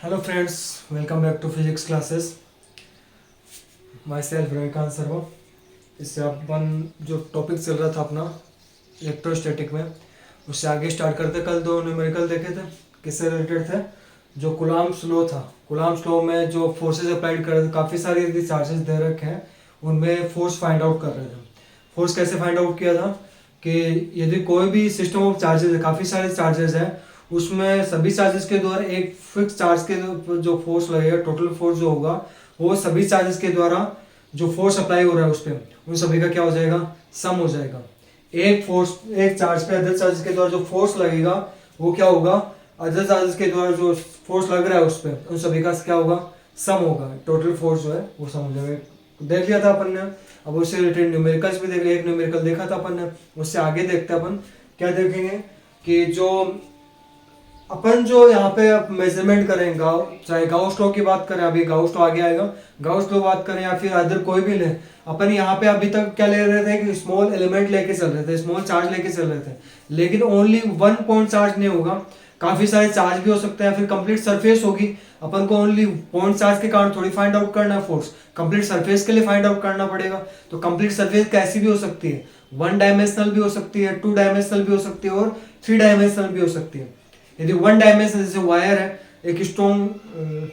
Hello friends, welcome back to physics classes. Myself Ravikant Sarma. इससे अपन जो टॉपिक चल रहा था अपना इलेक्ट्रोस्टैटिक में, उससे आगे स्टार्ट करते। कल दो न्यूमेरिकल देखे थे, किससे रिलेटेड थे? जो कुलाम्ब्स लॉ था। कुलाम्ब्स लॉ में जो फोर्सेज अप्लाइड कर रहे थे, काफ़ी सारे यदि चार्जेस दे रखे हैं उनमें फोर्स फाइंड आउट कर रहे थे। फोर्स कैसे फाइंड आउट किया था कि यदि कोई भी सिस्टम ऑफ चार्जेस है, काफ़ी सारे चार्जेस हैं, उसमें सभी चार्जेस के द्वारा एक फिक्स चार्ज के जो फोर्स लगेगा, टोटल फोर्स जो होगा वो सभी चार्जेस के द्वारा जो फोर्स अप्लाई हो रहा है उस पर, उन सभी का क्या हो जाएगा? सम हो जाएगा। एक फोर्स, एक चार्ज पे अदर चार्जेस के द्वारा जो फोर्स लगेगा वो क्या होगा? अदर चार्जेस के द्वारा जो फोर्स लग रहा है उस पर, उन सभी का क्या होगा? सम होगा। टोटल फोर्स जो है वो सम हो जाएगा। देख लिया था अपन ने। अब उससे रिलेटेड न्यूमेरिकल्स भी देख लिया। एक न्यूमेरिकल देखा था अपन ने, उससे आगे देखते हैं अपन क्या देखेंगे कि जो अपन जो यहाँ पे मेजरमेंट करें, चाहे गाउस लॉ की बात करें, अभी गाउस लॉ आगे आएगा, गाउस लॉ बात करें या फिर अदर कोई भी ले, अपन यहाँ पे अभी तक क्या ले रहे थे कि स्मॉल एलिमेंट लेके चल रहे थे, स्मॉल चार्ज लेके चल रहे थे। लेकिन ओनली वन पॉइंट चार्ज नहीं होगा, काफी सारे चार्ज भी हो सकते हैं, फिर कंप्लीट सरफेस होगी। अपन को ओनली पॉइंट चार्ज के कारण थोड़ी फाइंड आउट करना है फोर्स, कंप्लीट सरफेस के लिए फाइंड आउट करना पड़ेगा। तो कंप्लीट सरफेस कैसी भी हो सकती है, वन डायमेंशनल भी हो सकती है, टू डायमेंशनल भी हो सकती है और थ्री डायमेंशनल भी हो सकती है। यदि वन डायमेंशन जैसे वायर है, एक स्ट्रॉन्ग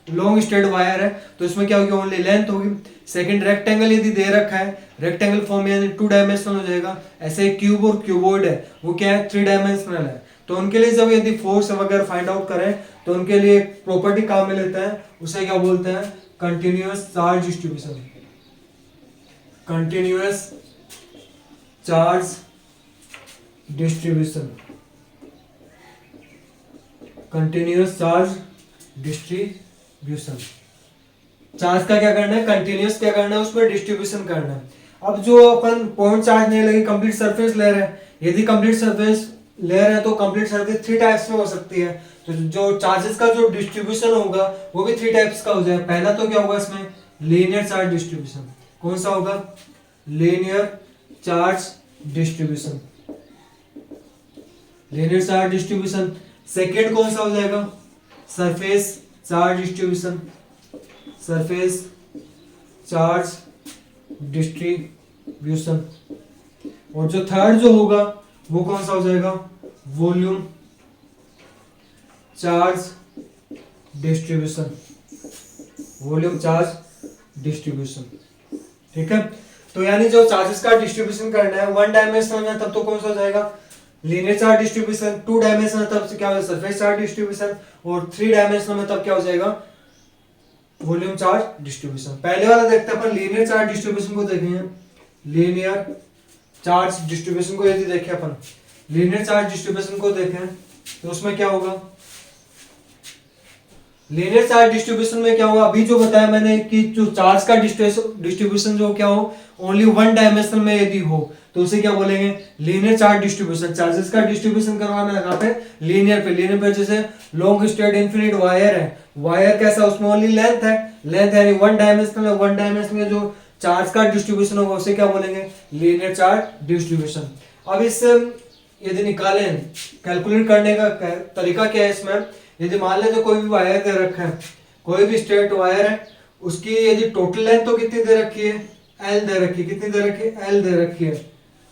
लॉन्ग स्ट्रेट वायर है, तो इसमें क्या होगी? ओनली लेंथ होगी। सेकंड, रेक्टेंगल यदि दे रखा है, रेक्टेंगल फॉर्म यानी टू डायमेंशनल हो जाएगा। ऐसे क्यूब और क्यूबॉइड है, वो क्या है? थ्री डायमेंशनल है। तो उनके लिए जब यदि फोर्स वगैरह फाइंड आउट करें तो उनके लिए एक प्रॉपर्टी काम में लेते हैं, उसे क्या बोलते हैं? Continuous charge distribution. Continuous charge distribution, continuous charge distribution. Charge का क्या करना है? कंटिन्यूअस क्या करना है? उसमें डिस्ट्रीब्यूशन करना है। अब जो अपन पॉइंट चार्ज नहीं लगे, कंप्लीट सरफेस ले रहे हैं, यदि कंप्लीट सरफेस ले रहे हैं तो कंप्लीट सरफेस थ्री टाइप्स में हो सकती है। तो जो चार्जेस का जो डिस्ट्रीब्यूशन होगा वो भी थ्री टाइप्स का हो जाएगा। पहला तो क्या होगा इसमें? Linear charge distribution. कौन सा होगा? Linear charge distribution. Linear charge distribution. Second कौन सा हो जाएगा? Surface charge distribution. Surface charge distribution. और जो थर्ड जो होगा वो कौन सा हो जाएगा? Volume charge distribution. Volume charge distribution. ठीक है। तो यानी जो चार्जेस का डिस्ट्रीब्यूशन करना है वन डायमेंशनल में, तब तो कौन सा हो जाएगा? Linear charge distribution. Two dimensional तब से क्या हो जाएगा? Surface charge distribution. और थ्री डायमेंशनल में तब क्या हो जाएगा? Volume charge distribution. पहले वाला देखते हैं अपन, लीनियर चार्ज डिस्ट्रीब्यूशन को देखेंगे। लीनियर चार्ज डिस्ट्रीब्यूशन को यदि देखें अपन, लीनियर चार्ज डिस्ट्रीब्यूशन को देखें तो उसमें क्या होगा? लीनियर चार्ज डिस्ट्रीब्यूशन में क्या होगा? अभी जो बताया मैंने कि जो चार्ज का डिस्ट्रीब्यूशन जो क्या हो, ओनली वन डायमेंशन में यदि हो तो उसे क्या बोलेंगे? Linear charge distribution. चार्जेस का डिस्ट्रीब्यूशन करवाना है कहां पे? लीनियर पे। लीनियर पे जैसे लॉन्ग स्ट्रेट इनफिनिट वायर है, वायर कैसा? उसमें ओनली लेंथ है, लेंथ यानी वन डायमेंशनल है। वन डायमेंशन में जो चार्ज का डिस्ट्रीब्यूशन होगा उसे क्या बोलेंगे? Linear charge distribution. अब इससे यदि निकालें, कैलकुलेट करने का तरीका क्या है इसमें? यदि मान लें तो कोई भी वायर दे रखा है, कोई भी स्ट्रेट वायर है, उसकी यदि टोटल लेंथ तो कितनी दे रखी है? एल दे रखी है। कितनी दे रखी है? एल दे रखी है।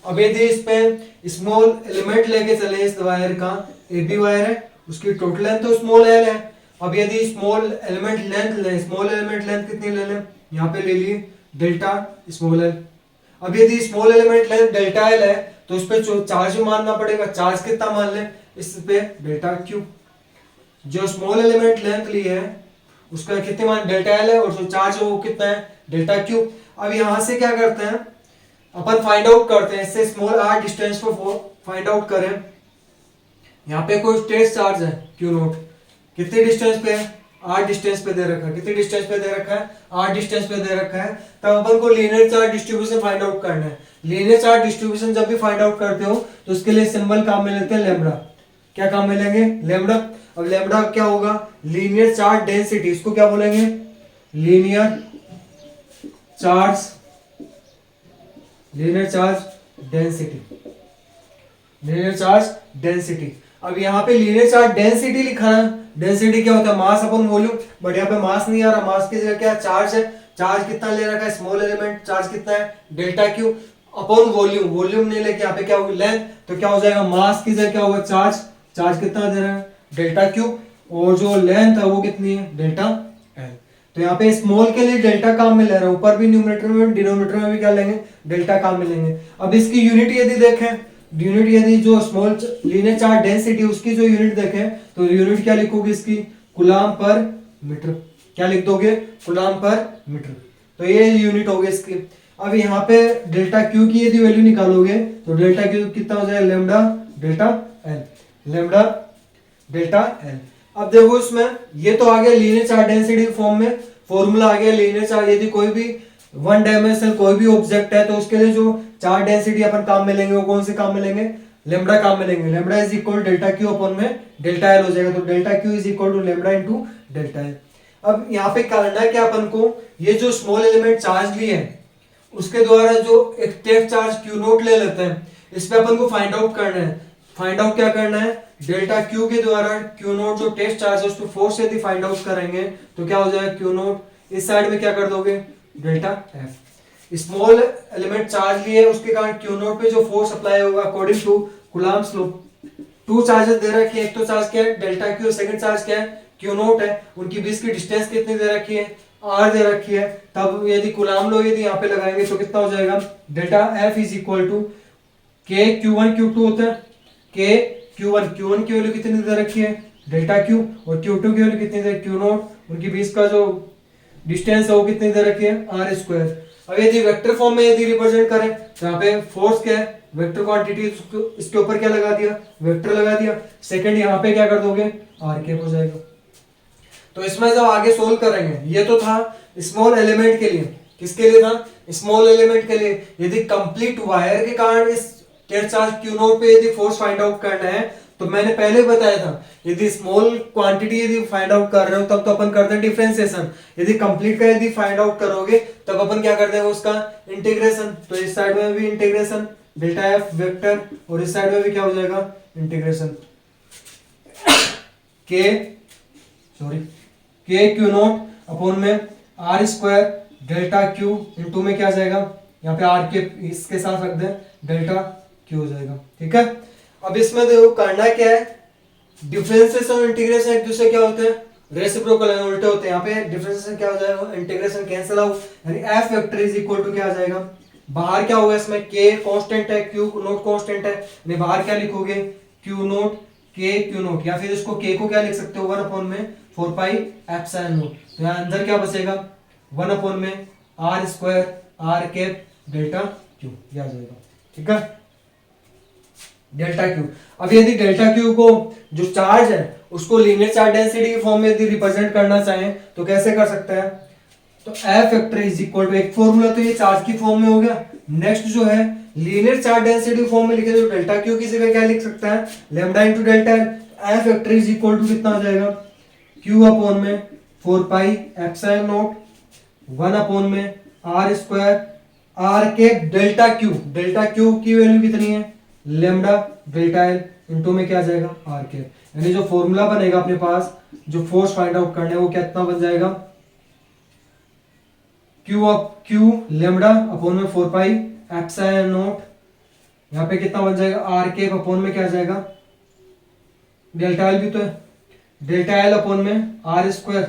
अब यदि इस पे स्मॉल एलिमेंट लेके चले इस वायर का, ए बी वायर है, उसकी टोटल लेंथ तो स्मॉल एल है। अब यदि स्मॉल एलिमेंट लेंथ ले, स्मॉल एलिमेंट लेंथ कितनी ले लें? यहाँ पे ले लिए डेल्टा स्मॉल एल। अब यदि small element length delta L है तो उस पर चार्ज मानना पड़ेगा। चार्ज कितना मान लें? इस पे डेल्टा क्यू। जो स्मॉल एलिमेंट लेंथ ली है उसका कितने मान? डेल्टा एल है, और जो चार्ज है वो कितना है? Delta Q. अब यहां से क्या करते हैं अपन? फाइंड आउट करते हैं, इससे स्मॉल आर डिस्टेंस पर फाइंड आउट करें। यहाँ पे कोई स्ट्रेस चार्ज है क्यू नोट, कितने डिस्टेंस पे है? आर डिस्टेंस पे दे रखा है। कितने डिस्टेंस पे दे रखा है? आर डिस्टेंस पे दे रखा है। तब अपन को linear charge distribution find out करना है। लीनियर चार्ज डिस्ट्रीब्यूशन जब भी फाइंड आउट करते हो तो उसके लिए सिंबल काम में लेते हैं लेम्डा। क्या काम में लेंगे? लेम्डा। अब लेम्डा क्या होगा? Linear charge density. इसको क्या बोलेंगे? Linear charge, linear charge density. Linear charge density. अब यहाँ पे लीनियर चार्ज डेंसिटी लिखा है डेंसिटी क्या होता है, मास अपॉन वॉल्यूम, बट यहाँ पे मास नहीं आ रहा, मास की जगह क्या है, चार्ज है। चार्ज कितना ले रखा है, स्मॉल एलिमेंट, चार्ज कितना है, delta Q upon volume, volume नहीं लेके यहाँ पे क्या होगी, लेंथ, तो क्या हो जाएगा, मास की जगह क्या होगा, चार्ज, चार्ज कितना दे रहा है, डेल्टा क्यू, और जो लेंथ है वो कितनी है, डेल्टा एल। तो यहाँ पे स्मॉल के लिए डेल्टा काम में ले रहा है, ऊपर भी न्यूमरेटर में डिनोमिनेटर में भी क्या लेंगे, डेल्टा काम में लेंगे। अब इसकी यूनिट यदि देखें, यूनिट यदि जो स्मॉल लीनियर चार्ज डेंसिटी उसकी जो यूनिट देखें, तो यूनिट क्या लिखोगे इसकी, कूलम पर मीटर, क्या लिख दोगे, कूलम पर मीटर, तो ये यूनिट होगी इसकी। अब यहाँ पे डेल्टा क्यू की यदि वैल्यू निकालोगे तो डेल्टा क्यू कितना हो जाएगा, lambda delta L, lambda delta L. अब देखो इसमें ये तो आ गया लीनियर चार्ज डेंसिटी फॉर्म में, फॉर्मूला आ गया लीनियर चार्ज, यदि कोई भी वन डायमेंशनल कोई भी ऑब्जेक्ट है तो उसके लिए जो चार्ज डेंसिटी अपन काम में लेंगे वो कौन से काम में लेंगे, लेमडा काम में लेंगे। Lambda is equal delta Q upon में डेल्टा एल हो जाएगा, तो delta Q is equal to lambda into delta L. अब यहाँ पे करना है क्या अपन को, ये जो स्मॉल एलिमेंट चार्ज लिए है उसके द्वारा जो एक टेस्ट चार्ज क्यू नोट ले लेते हैं, इस पे अपन को फाइंड आउट करना है। फाइंड आउट क्या करना है, डेल्टा क्यू के द्वारा क्यू नोट जो टेस्ट चार्ज है उस पे फोर्स यदि फाइंड आउट करेंगे तो क्या हो जाएगा, क्यू नोट, इस साइड में क्या कर दोगे, delta F. Small element charge लिए उसके कारण क्यू नोट पे जो फोर्स अप्लाई होगा according to Coulomb's law, two charges दे रखे हैं, एक तो चार्ज क्या है, डेल्टा क्यू, सेकंड चार्ज क्या है, क्यू नोट है, उनकी बीच की डिस्टेंस कितनी दे रखी है, आर दे रखी है। तब यदि कूलम्ब लॉ यदि यहाँ पे लगाएंगे तो कितना हो जाएगा, delta F is equal to K Q one Q two होता है, के क्यू वन की वैल्यू कितनी दे रखी है, डेल्टा क्यू, और क्यू टू की वैल्यू कितनी दे, क्यू नोट, उनकी बीच का जो डिस्टेंस है वो कितनी दे रखी है, आर स्क्वायर। अब यदि वेक्टर फॉर्म में यदि रिप्रेजेंट करें तो यहाँ पे फोर्स क्या है, वेक्टर क्वांटिटी, इसके ऊपर क्या लगा दिया, वेक्टर लगा दिया, सेकंड यहाँ पे क्या कर दोगे, आर कैप हो जाएगा। तो इसमें जब आगे सोल्व करेंगे, ये तो था स्मॉल एलिमेंट के लिए, किसके लिए था, स्मॉल एलिमेंट के लिए। यदि कंप्लीट वायर के कारण इस टेस्ट चार्ज क्यू नोट पे यदि फोर्स फाइंड आउट करना है तो मैंने पहले बताया था, यदि स्मॉल क्वांटिटी यदि फाइंड आउट कर रहे हो तब तो अपन करते हैं डिफरेंशिएशन, यदि कंप्लीट का यदि फाइंड आउट करोगे तब अपन क्या करते हैं उसका इंटीग्रेशन। तो इस साइड में भी इंटीग्रेशन डेल्टा एफ वेक्टर, और इस साइड में भी क्या हो जाएगा, integration K Q naught upon में R square delta Q into में क्या आ जाएगा, यहाँ पे आर के इसके साथ रख दें, डेल्टा क्यू हो जाएगा। ठीक है, अब इसमें देखो करना क्या है, डिफरेंशिएशन और इंटीग्रेशन एक दूसरे क्या होते हैं, रेसिप्रोकल है, उल्टे होते हैं। यहाँ पे डिफरेंशिएशन क्या हो जाएगा, इंटीग्रेशन कैंसिल आउट, यानी F vector is equal to क्या आ जाएगा, बाहर क्या होगा, इसमें के कांस्टेंट है, क्यू नोट कांस्टेंट है, यानी बाहर क्या लिखोगे, क्यू नोट के क्यू नोट, या फिर इसको के को क्या लिख सकते हो, 1 अपॉन में 4 पाई एप्सिलॉन नोट। तो यहाँ अंदर क्या बचेगा, 1 अपॉन में R square R cap delta Q, ये आ जाएगा। ठीक है, डेल्टा क्यू। अब यदि डेल्टा क्यू को जो चार्ज है उसको लीनियर चार्ज डेंसिटी के फॉर्म में यदि रिप्रेजेंट करना चाहें तो कैसे कर सकते हैं, तो F vector is equal to, एक फॉर्मूला तो ये चार्ज की फॉर्म में हो गया, नेक्स्ट जो है लीनियर चार्ज डेंसिटी फॉर्म में लिखे तो डेल्टा क्यू की जगह क्या लिख सकता है, lambda into delta F vector is equal to कितना आ जाएगा, क्यू अपॉन में 4 पाई एप्सिलॉन नोट 1 अपॉन में आर स्क्वायर आर के डेल्टा क्यू की वैल्यू कितनी है, लैम्डा डेल्टा एल इनटू में क्या आ जाएगा, आर के, यानी जो फॉर्मूला बनेगा अपने पास जो फोर्स फाइंड आउट करने वो कितना बन जाएगा, क्यू लैम्डा अपॉन में 4 पाई एप्सिलॉन नोट, यहाँ पे कितना बन जाएगा, आर के अपॉन में क्या आ जाएगा, डेल्टा एल भी तो है, डेल्टा एल अपॉन में R square,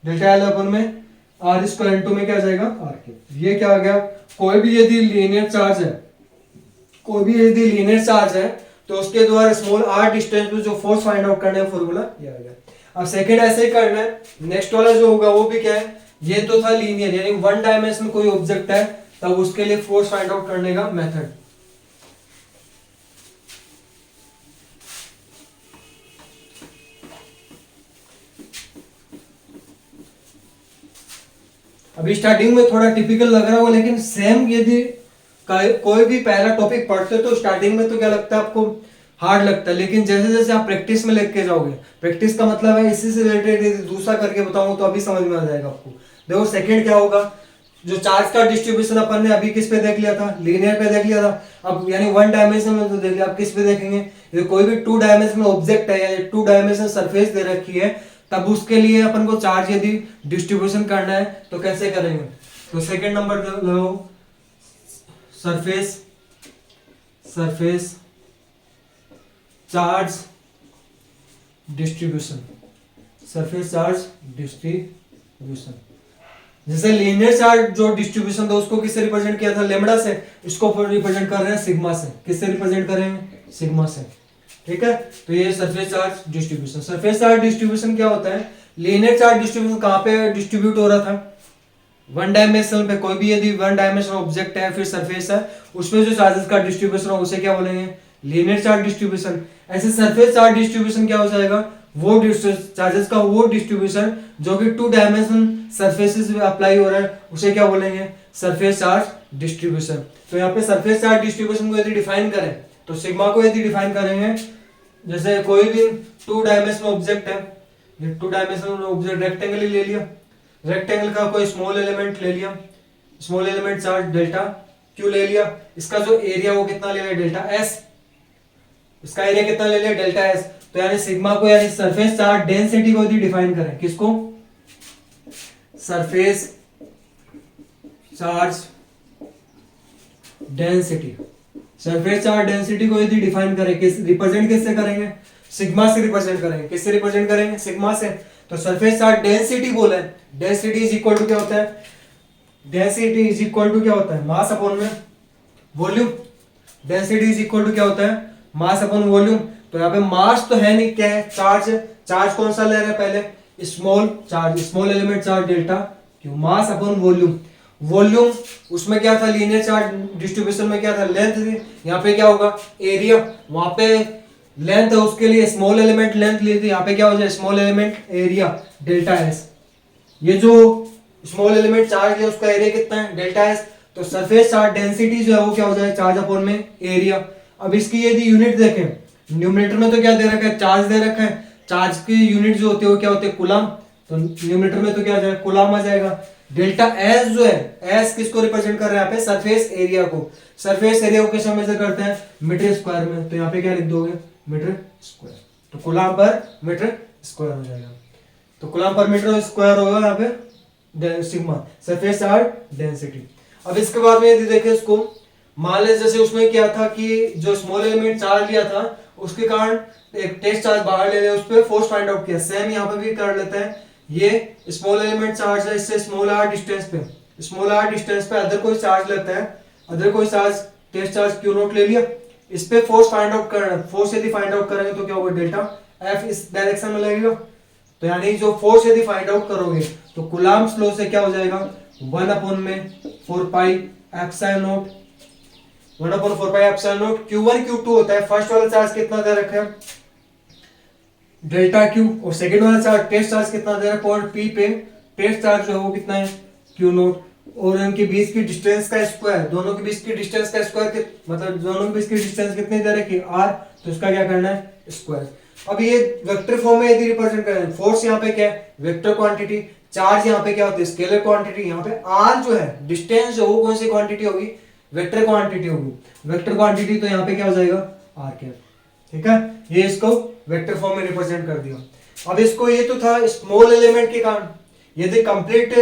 delta L upon में आर स्क्वायर इनटू में क्या आ जाएगा, आर के। ये क्या आ गया, कोई भी यदि लीनियर चार्ज है, कोई भी यदि लीनियर चार्ज है तो उसके द्वारा स्मॉल आर डिस्टेंस पे जो फोर्स फाइंड आउट करना है फॉर्मूला ये आ गया। अब सेकंड ऐसे ही करना है, नेक्स्ट वाला जो होगा वो भी क्या है, ये तो था लीनियर यानी वन डायमेंशन कोई ऑब्जेक्ट है तब उसके लिए फोर्स फाइंड आउट करने का मेथड। अभी स्टार्टिंग में थोड़ा टिपिकल लग रहा होगा लेकिन सेम यदि कोई भी पहला टॉपिक पढ़ते तो स्टार्टिंग में तो क्या लगता है आपको हार्ड लगता है, लेकिन जैसे जैसे आप प्रैक्टिस में लेके जाओगे, प्रैक्टिस का मतलब है इसी से रिलेटेड दूसरा करके बताऊंगा तो अभी समझ में आ जाएगा आपको। देखो सेकंड क्या होगा, जो चार्ज का डिस्ट्रीब्यूशन अपन ने अभी किस पे देख लिया था, लीनियर पे देख लिया था, अब यानी वन डायमेंशन में तो देख लिया, अब किस पे देखेंगे, ये कोई भी 2 डायमेंशनल ऑब्जेक्ट है या 2 डायमेंशनल सरफेस दे रखी है, तब उसके लिए अपन को चार्ज यदि डिस्ट्रीब्यूशन करना है तो कैसे करेंगे। तो सेकंड नंबर लो, surface charge distribution, surface charge distribution. जैसे लीनियर चार्ज जो डिस्ट्रीब्यूशन था उसको किससे रिप्रेजेंट किया था, लेमड़ा से, इसको रिप्रेजेंट कर रहे हैं सिग्मा से। किससे रिप्रेजेंट करेंगे, सिग्मा से, ठीक है। तो ये surface charge distribution. Surface charge distribution क्या होता है, लीनियर चार्ज डिस्ट्रीब्यूशन कहाँ पे डिस्ट्रीब्यूट हो रहा था, वन डायमेंशनल पे, कोई भी यदि वन डायमेंशनल ऑब्जेक्ट है फिर सरफेस है, उसमें जो चार्जेस का डिस्ट्रीब्यूशन हो उसे क्या बोलेंगे, लीनियर चार्ज डिस्ट्रीब्यूशन। ऐसे सरफेस चार्ज डिस्ट्रीब्यूशन क्या हो जाएगा, वो चार्जेस का वो डिस्ट्रीब्यूशन जो कि 2 डायमेंशनल सरफेसेस में अप्लाई हो रहा है उसे क्या बोलेंगे, सरफेस चार्ज डिस्ट्रीब्यूशन। तो यहाँ पे सरफेस चार्ज डिस्ट्रीब्यूशन को यदि डिफाइन करें तो सिग्मा को यदि डिफाइन करेंगे, जैसे कोई भी 2 डायमेंशनल ऑब्जेक्ट है, ये 2 डायमेंशनल ऑब्जेक्ट रेक्टेंगल ही ले लिया, रेक्टेंगल का कोई स्मॉल एलिमेंट ले लिया, small element charge delta Q ले लिया, इसका जो एरिया वो कितना ले लिया, डेल्टा एस, इसका एरिया कितना ले लिया, डेल्टा एस। तो यानी सिग्मा को, यानी सरफेस चार्ज डेंसिटी को यदि डिफाइन करें, किसको, surface charge density, surface charge density को यदि डिफाइन करें, किस रिप्रेजेंट किससे करेंगे, सिग्मा से रिप्रेजेंट करेंगे। किससे रिप्रेजेंट करेंगे, सिग्मा से। तो सरफेस चार्ज डेंसिटी बोला है, डेंसिटी इज इक्वल टू क्या होता है, डेंसिटी इज इक्वल टू क्या होता है, मास अपॉन में volume. Density is equal to क्या होता है, मास अपॉन वॉल्यूम। तो यहाँ पे मास तो है नहीं, क्या है, चार्ज है। चार्ज कौन सा ले रहे हैं, पहले small charge, small element charge delta Q, mass upon volume. Volume उसमें क्या था, लीनियर चार्ज डिस्ट्रीब्यूशन में क्या था, लेंथ थी, यहाँ पे क्या होगा, एरिया। वहां पे लेंथ है, उसके लिए स्मॉल एलिमेंट लेंथ ली थी, यहाँ पे क्या हो जाए, small element area delta S. ये जो स्मॉल एलिमेंट चार्ज है उसका एरिया कितना है, डेल्टा एस। तो सरफेस चार्ज डेंसिटी जो है वो क्या हो जाए, चार्ज अपॉन में एरिया। अब इसकी यदि यूनिट देखें, न्यूमरेटर में तो क्या दे रखा है, चार्ज दे रखा है, चार्ज की यूनिट जो होती है वो क्या होती है, कूलम। तो न्यूमरेटर में तो क्या आ जाएगा, कूलम आ जाएगा। डेल्टा एस जो है, एस किसको रिप्रेजेंट कर रहे हैं यहाँ पे, सरफेस एरिया को। सरफेस एरिया को कैसे मेजर करते हैं, मीटर स्क्वायर में। तो यहाँ पे क्या लिख दोगे, मीटर स्क्वायर। तो कूलम पर मीटर स्क्वायर हो जाएगा। तो कूलम पर मीटर स्क्वायर होगा यहाँ पे सिग्मा, सरफेस चार्ज डेंसिटी। अब इसके बाद में यदि देखें इसको, मान ले जैसे उसमें क्या था कि जो स्मॉल एलिमेंट चार्ज लिया था उसके कारण एक टेस्ट चार्ज बाहर ले लिया, उस पर फोर्स फाइंड आउट किया। सेम यहाँ पे भी कर लेते हैं, ये स्मॉल एलिमेंट चार्ज है, इससे स्मॉल आर डिस्टेंस पे, स्मॉल आर डिस्टेंस पे अदर कोई चार्ज लेता है, अदर कोई charge test charge Q naught ले लिया, इस पे फोर्स फाइंड आउट करना है। फोर्स यदि फाइंड आउट करेंगे तो क्या होगा, डेल्टा एफ इस डायरेक्शन में लगेगा। तो यानी जो फोर्स यदि फाइंड आउट करोगे तो कूलम्ब्स लॉ से क्या हो जाएगा, 1 अपॉन में 4 pi epsilon not, 1 upon 4 pi epsilon not. Q1 Q2 होता है, फर्स्ट वाला चार्ज कितना दे रखा है, डेल्टा क्यू, और सेकंड वाला चार्ज टेस्ट चार्ज कितना दे रहा है, पॉइंट पी पे टेस्ट चार्ज जो है वो कितना है, क्यू नोट। और इनके बीच की डिस्टेंस का स्क्वायर, दोनों के बीच की डिस्टेंस का स्क्वायर, मतलब दोनों के बीच की डिस्टेंस कितनी दे रखी है, आर। तो इसका क्या करना है, स्क्वायर। अब ये वेक्टर फॉर्म में यदि रिप्रेजेंट करें, फोर्स यहाँ पे क्या है, वेक्टर क्वांटिटी, चार्ज यहाँ पे क्या होती है, स्केलर क्वांटिटी। यहाँ पे आर जो है, डिस्टेंस जो वो कौन सी क्वांटिटी होगी, वेक्टर क्वांटिटी होगी। वेक्टर क्वांटिटी तो यहाँ पे क्या हो जाएगा, आर कैप, ठीक है। ये इसको वेक्टर फॉर्म में रिप्रेजेंट कर दिया। अब इसको, ये तो था स्मॉल एलिमेंट के कारण। यदि कंप्लीट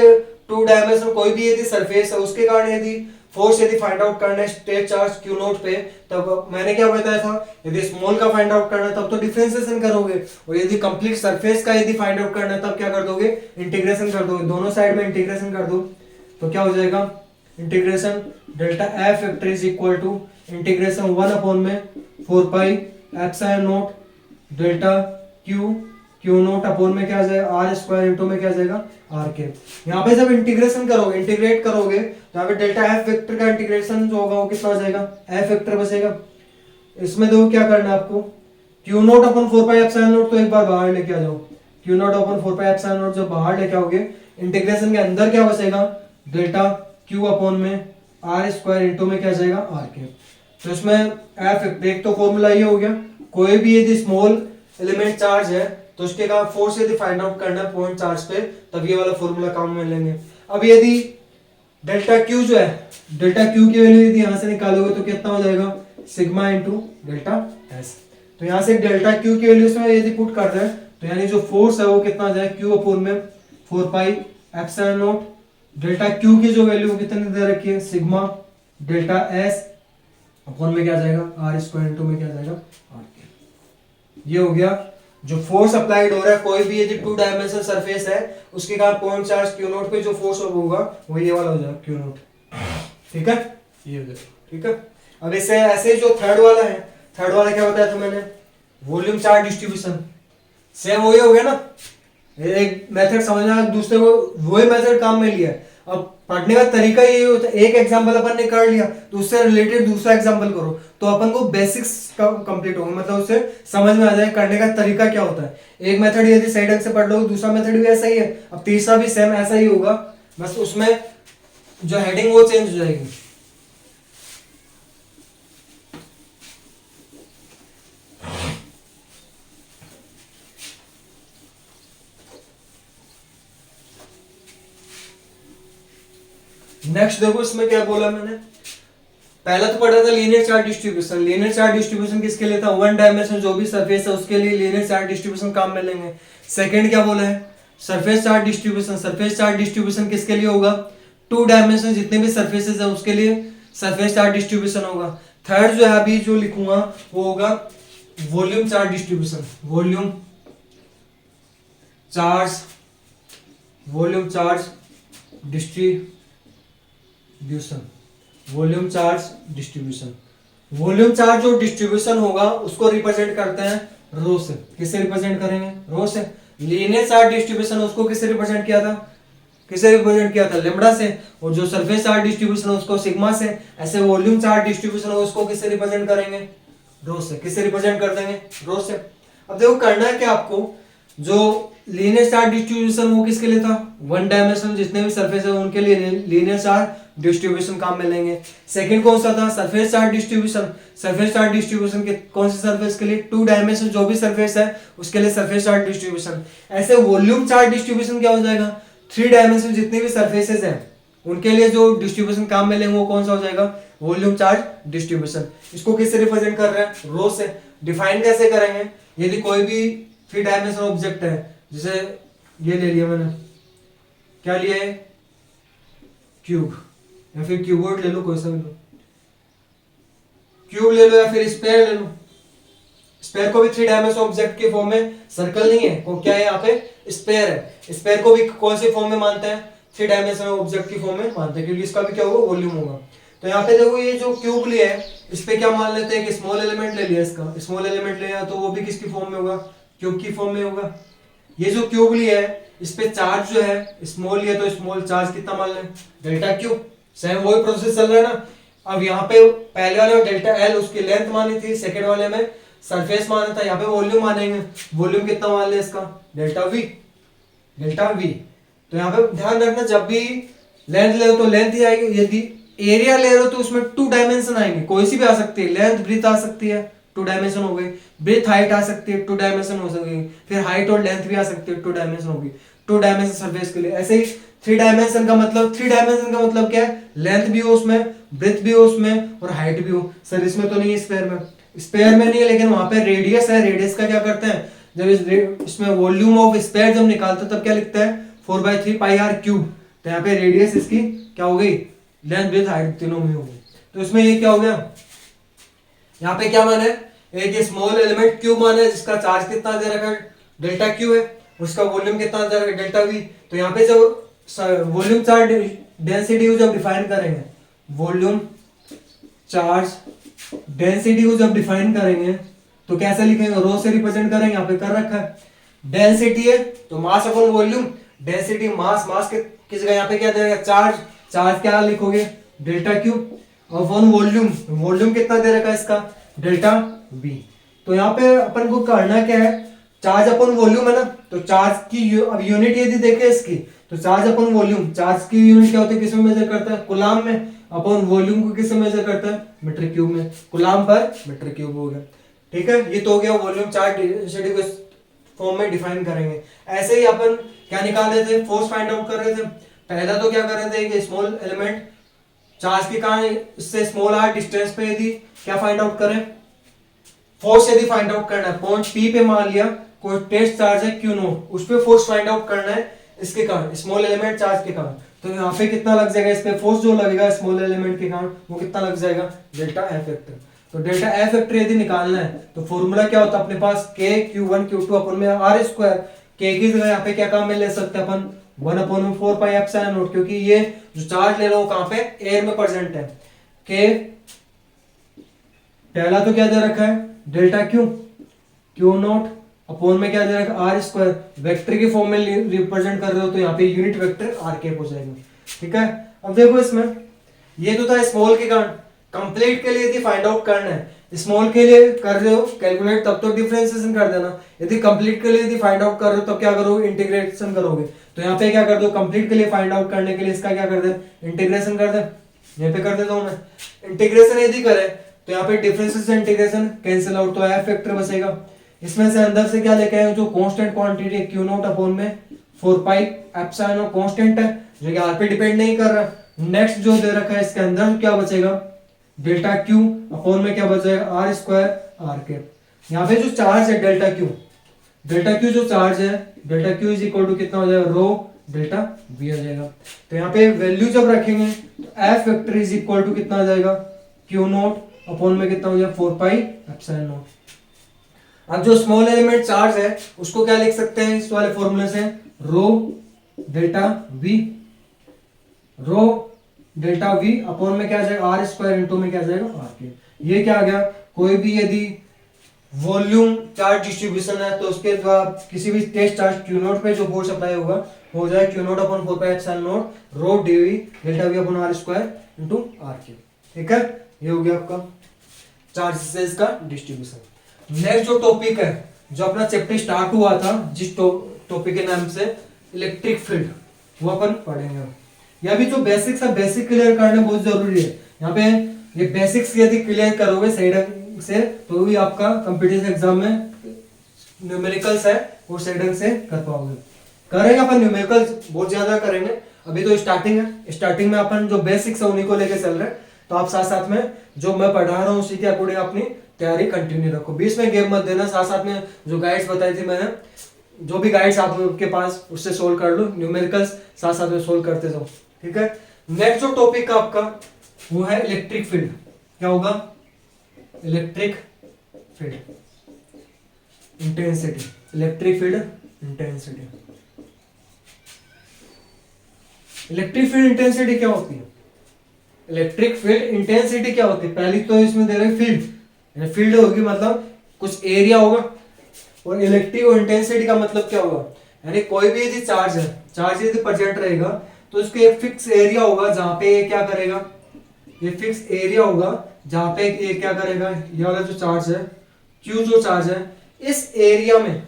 2 डायमेंशनल कोई भी यदि सरफेस है उसके कारण यदि फोर्स यदि फाइंड आउट करना है स्टेट चार्ज क्यू नोट पे, तब मैंने क्या बताया था, यदि स्मॉल का फाइंड आउट करना है तब तो डिफरेंशिएशन करोगे, और यदि कंप्लीट सरफेस का यदि फाइंड आउट करना है तब क्या कर दोगे, इंटीग्रेशन कर दोगे, दोनों साइड में इंटीग्रेशन कर दो। तो क्या हो जाएगा, integration delta F vector is equal to integration 1 upon में 4 pi epsilon naught delta Q naught upon में क्या आ जाएगा, आर स्क्वायर इंटू में क्या आ जाएगा, आर के। यहाँ पे जब इंटीग्रेशन करोगे, इंटीग्रेट करोगे तो यहाँ पे डेल्टा एफ वेक्टर का इंटीग्रेशन जो होगा वो कितना हो जाएगा, एफ वेक्टर बचेगा। इसमें देखो क्या करना है आपको, Q naught upon 4 pi epsilon not तो एक बार बाहर लेके आ जाओ, Q naught upon 4 pi epsilon not जब बाहर लेके आओगे, इंटीग्रेशन के अंदर क्या बचेगा, डेल्टा क्यू अपॉन में आर स्क्वायर इंटू में क्या आ जाएगा, आर के। तो इसमें एफ एक तो फॉर्मूला ये हो गया, कोई भी यदि स्मॉल एलिमेंट चार्ज है तो उसके कारण फोर्स यदि फाइंड आउट करना है पॉइंट चार्ज पे, तब ये वाला फॉर्मूला काम में लेंगे। अब यदि डेल्टा क्यू जो है, डेल्टा क्यू की वैल्यू यदि यहां से निकालोगे तो कितना हो जाएगा, सिग्मा इंटू डेल्टा एस। तो यहाँ से डेल्टा क्यू की वैल्यू इसमें यदि पुट कर दें तो यानी जो फोर्स है वो कितना आ जाए क्यू अपोन में 4 pi epsilon naught, delta Q की जो वैल्यू कितनी दे रखी है सिग्मा डेल्टा एस अपोन में क्या जाएगा आर स्क्वायर इनटू में क्या जाएगा आर के। ये हो गया जो फोर्स अप्लाइड हो रहा है कोई भी यदि 2 डायमेंशनल सरफेस है उसके कारण पॉइंट चार्ज क्यू नोट पे जो फोर्स होगा वो ये वाला हो जाएगा क्यू नोट। ठीक है, ये हो गया। ठीक है, अब इससे ऐसे जो थर्ड वाला है, थर्ड वाला क्या बताया था मैंने, वॉल्यूम चार्ज डिस्ट्रीब्यूशन। सेम वही हो गया ना, एक मेथड समझना, दूसरे को वही मेथड काम में लिया है। अब पढ़ने का तरीका ये होता है, एक एग्जांपल अपन ने कर लिया तो उससे रिलेटेड दूसरा एग्जांपल करो तो अपन को बेसिक्स कंप्लीट होगा, मतलब उससे समझ में आ जाए करने का तरीका क्या होता है। एक मेथड यदि सही ढंग से पढ़ लो दूसरा मेथड भी ऐसा ही है, अब तीसरा भी सेम ऐसा ही होगा, बस उसमें जो हेडिंग वो चेंज हो जाएगी। नेक्स्ट देखो इसमें क्या बोला मैंने, पहला तो पढ़ा था linear charge distribution. Linear charge distribution किसके लिए था, वन डायमेंशन जो भी सरफेस है उसके लिए लीनियर चार्ज डिस्ट्रीब्यूशन काम में लेंगे। सेकंड क्या बोला है, surface charge distribution. Surface charge distribution किसके लिए होगा, 2 डायमेंशन जितने भी सरफेसेस है उसके लिए सरफेस चार्ज डिस्ट्रीब्यूशन होगा। थर्ड जो है अभी जो लिखूंगा वो होगा volume charge distribution. Volume charge distribution, volume charge distribution. Volume charge जो डिस्ट्रीब्यूशन होगा उसको रिप्रेजेंट करते हैं रो से। किससे रिप्रेजेंट करेंगे, रो से। लीनियर चार्ज डिस्ट्रीब्यूशन उसको किससे रिप्रेजेंट किया था, लेम्डा से। और जो सरफेस चार्ज डिस्ट्रीब्यूशन है उसको सिग्मा से। ऐसे वॉल्यूम चार्ज डिस्ट्रीब्यूशन है उसको किससे रिप्रेजेंट करेंगे, रो से। किससे रिप्रेजेंट कर देंगे, रो से। अब देखो करना है क्या आपको, जो लीनियर चार्ज डिस्ट्रीब्यूशन वो किसके लिए था, वन डायमेंशनल जितने भी सरफेस है उनके लिए लीनियर चार्ज डिस्ट्रीब्यूशन काम में लेंगे। सेकंड कौन सा था, surface charge distribution. Surface charge distribution के कौन सी सरफेस के लिए, 2 डायमेंशन जो भी सरफेस है उसके लिए सरफेस चार्ज डिस्ट्रीब्यूशन। ऐसे वॉल्यूम चार्ज डिस्ट्रीब्यूशन क्या हो जाएगा, 3 डायमेंशन जितने भी सरफेसेस हैं उनके लिए जो डिस्ट्रीब्यूशन काम में लेंगे वो कौन सा हो जाएगा, वॉल्यूम चार्ज डिस्ट्रीब्यूशन। इसको किससे रिप्रेजेंट कर रहे हैं, रो से। डिफाइन कैसे करेंगे, यदि कोई भी 3 डायमेंशनल ऑब्जेक्ट है, जैसे ये ले लिया मैंने, क्या लिया है, क्यूब, या फिर क्यूबोर्ड ले लो, कोई सा भी लो, क्यूब ले लो या फिर स्पेयर ले लो। स्पेयर को भी 3 डायमेंशनल ऑब्जेक्ट के फॉर्म में, सर्कल नहीं है, वो क्या है यहाँ पे स्पेयर है। स्पेयर को भी कौन से फॉर्म में मानते हैं, 3 डायमेंशनल ऑब्जेक्ट की फॉर्म में मानते हैं, क्योंकि इसका भी क्या होगा, वॉल्यूम होगा। तो यहाँ पे देखो ये जो क्यूब लिया है इस पे क्या मान लेते हैं कि स्मॉल एलिमेंट ले लिया, इसका स्मॉल एलिमेंट लिया तो वो भी किसकी फॉर्म में होगा, क्यूब की फॉर्म में होगा। ये जो क्यूब लिया है इस पे चार्ज जो है स्मॉल लिया तो स्मॉल चार्ज कितना मान लें, डेल्टा क्यू। सेम वही प्रोसेस चल रहा है ना। अब यहाँ पे पहले वाले में डेल्टा एल उसकी लेंथ मानी थी, सेकंड वाले में सरफेस माना था, यहाँ पे वॉल्यूम मानेंगे। वॉल्यूम कितना मान ले इसका, डेल्टा वी। तो यहाँ पे ध्यान रखना जब भी लेंथ ले तो लेंथ ही आएगी, यदि एरिया ले रहे हो तो उसमें 2 डायमेंशन आएंगे, कोई सी भी आ सकती है, लेंथ ब्रीथ आ सकती है 2 डायमेंशन हो गई, ब्रीथ हाइट आ सकती है 2 डायमेंशन हो सकती है, फिर हाइट और लेंथ भी आ सकती है 2 डायमेंशन होगी, 2 डायमेंशन सरफेस के लिए। ऐसे ही 3 डायमेंशन का मतलब क्या है, लेंथ भी हो उसमें, ब्रीथ भी हो उसमें और हाइट भी हो। सर इसमें तो नहीं है, स्पेयर में नहीं है, लेकिन वहां पे रेडियस है। रेडियस का क्या करते हैं, जब इसमें वॉल्यूम ऑफ स्पेयर जब निकालते तब क्या लिखते हैं, 4/3 पाई आर क्यूब। तो यहाँ पे रेडियस इसकी क्या हो गई, लेंथ ब्रीथ हाइट तीनों में हो गई। तो इसमें ये क्या हो गया, यहाँ पे क्या माना है, एक स्मॉल एलिमेंट क्यूब माना है जिसका चार्ज कितना दे रखा है, डेल्टा क्यू है, उसका वॉल्यूम कितना दे रखा है, डेल्टा वी। तो यहाँ पे जब वॉल्यूम चार्ज डेंसिटी को जब डिफाइन करेंगे, वॉल्यूम चार्ज डेंसिटी को जब डिफाइन करेंगे तो कैसे लिखेंगे, रो से रिप्रेजेंट करेंगे, यहाँ पे कर रखा है। डेंसिटी है तो mass upon volume, density mass के किस जगह, यहाँ पे क्या देगा, चार्ज क्या लिखोगे, डेल्टा क्यू अपॉन वॉल्यूम कितना दे रखा है इसका, डेल्टा वी। तो यहाँ पे अपन को करना क्या है, चार्ज अपॉन वॉल्यूम है ना, तो चार्ज की अब यूनिट यदि देखें इसकी, तो चार्ज अपॉन वॉल्यूम, चार्ज की यूनिट क्या होती है, किसमें मेजर करता है, कूलाम में, अपॉन वॉल्यूम को किससे मेजर करता है, मीटर क्यूब में, कूलाम पर मीटर क्यूब हो गया। ठीक है, ये तो हो गया वॉल्यूम चार्ज डेंसिटी को फॉर्म में डिफाइन करेंगे। ऐसे ही अपन क्या निकाल रहे थे, फोर्स फाइंड आउट कर रहे थे। पहला तो क्या कर रहे थे कि स्मॉल एलिमेंट चार्ज के कारण इससे स्मॉल आर डिस्टेंस पे यदि क्या फाइंड आउट करें, फोर्स यदि फाइंड आउट करना है, पॉइंट पी पे मान लिया कोई टेस्ट चार्ज है क्यू नोट, उस पे फोर्स फाइंड आउट करना है इसके कारण, स्मॉल एलिमेंट चार्ज के कारण, तो यहाँ पे कितना लग जाएगा, इस पे फोर्स जो लगेगा स्मॉल एलिमेंट के कारण वो कितना लग जाएगा, डेल्टा एफ वेक्टर। तो डेल्टा एफ वेक्टर यदि निकालना है तो फॉर्मूला क्या होता है अपने पास, के Q1 Q2 अपन में आर स्क्वायर, के की जगह यहाँ पे क्या काम में ले सकते हैं अपन 1/4 पाई एप्सिलॉन नॉट, क्योंकि ये जो चार्ज ले रहा हूँ कहाँ पे, एयर में प्रेजेंट है। के पहला तो क्या दे रखा है, डेल्टा क्यू नॉट अपॉन में क्या दे रखा है, आर स्क्वायर, वेक्टर के फॉर्म में रिप्रेजेंट कर रहे हो तो यहाँ पे यूनिट वेक्टर आर कैप हो जाएगा। ठीक है, अब देखो इसमें ये तो था स्मॉल के कारण, कंप्लीट के लिए यदि फाइंड आउट करना है, स्मॉल के लिए कर रहे हो कैलकुलेट तब तो डिफरेंशिएशन कर देना, यदि कंप्लीट के लिए यदि फाइंड आउट कर रहे हो तब क्या करोगे, इंटीग्रेशन करोगे। तो यहाँ पे क्या कर दो, कंप्लीट के लिए फाइंड आउट करने के लिए इसका क्या कर दे, इंटीग्रेशन कर दे, यहाँ पे कर देता हूं मैं। इंटीग्रेशन यदि करें तो यहाँ पे डिफरेंशिएशन से इंटीग्रेशन कैंसिल आउट, तो एफ वेक्टर बचेगा। इसमें से अंदर से क्या लेके आए, जो कांस्टेंट क्वांटिटी है क्यू नॉट अपॉन में 4 पाई एप्सिलॉन कांस्टेंट है जो कि आर पे डिपेंड नहीं कर रहा। नेक्स्ट जो दे रखा है इसके अंदर क्या बचेगा, डेल्टा क्यू अपॉन में क्या बचेगा, आर स्क्वायर आर कैप। यहाँ पे जो चार्ज है डेल्टा क्यू जो चार्ज है, delta Q is equal to कितना हो जाएगा, रो डेल्टा वी आ जाएगा। तो यहाँ पे वैल्यू जब रखेंगे तो F vector is equal to कितना आ जाएगा, क्यू नॉट अपॉन में कितना हो जाएगा, 4 पाई एप्सिलॉन नॉट। अब जो स्मॉल एलिमेंट चार्ज है उसको क्या लिख सकते हैं इस वाले फॉर्मूले से, रो डेल्टा वी अपॉन में क्या आ जाएगा, आर स्क्वायर इंटू में क्या आ जाएगा, आर के। ये क्या आ गया, कोई भी यदि वॉल्यूम चार्ज डिस्ट्रीब्यूशन है तो उसके द्वारा किसी भी टेस्ट चार्ज क्यू नोट पे जो फोर्स अप्लाई होगा हो जाए Q naught upon 4 pi epsilon naught rho DV delta V upon R square into R के। ठीक है, ये हो गया आपका चार्जेस का डिस्ट्रीब्यूशन। नेक्स्ट जो टॉपिक है, जो अपना चैप्टर स्टार्ट हुआ था जिस टॉपिक के नाम से इलेक्ट्रिक फील्ड, वो अपन पढ़ेंगे। यह भी जो बेसिक्स है, बेसिक क्लियर करना बहुत जरूरी है। यहाँ पे ये बेसिक्स यदि क्लियर करोगे सही ढंग से तो भी आपका कंपटीशन एग्जाम में न्यूमेरिकल्स है वो सही ढंग से कर पाओगे। करेंगे अपन न्यूमेरिकल्स बहुत ज्यादा करेंगे, अभी तो स्टार्टिंग है, स्टार्टिंग में अपन जो बेसिक्स है उन्हीं को लेके चल रहे हैं। तो आप साथ साथ में जो मैं पढ़ा रहा हूँ उसी के अकॉर्डिंग अपनी तैयारी कंटिन्यू रखो, बीच में गेम मत देना। साथ साथ में जो गाइड्स बताई थी मैंने, जो भी गाइड्स आपके पास उससे सोल्व कर लो, न्यूमेरिकल्स साथ साथ में सोल्व करते जाओ। ठीक है, नेक्स्ट जो टॉपिक का आपका वो है इलेक्ट्रिक फील्ड। क्या होगा, electric field intensity, electric field intensity. Electric field intensity क्या होती है, इलेक्ट्रिक फील्ड इंटेंसिटी क्या होती है, पहली तो इसमें दे रहे फील्ड, फील्ड होगी मतलब कुछ एरिया होगा, और इलेक्ट्रिक और इंटेंसिटी का मतलब क्या होगा, यानी कोई भी यदि चार्ज है, चार्ज यदि प्रेजेंट रहेगा तो उसके एक फिक्स एरिया होगा जहां पे ये क्या करेगा, ये फिक्स एरिया होगा जहां पे ये क्या करेगा, ये वाला जो चार्ज है Q जो चार्ज है, इस एरिया में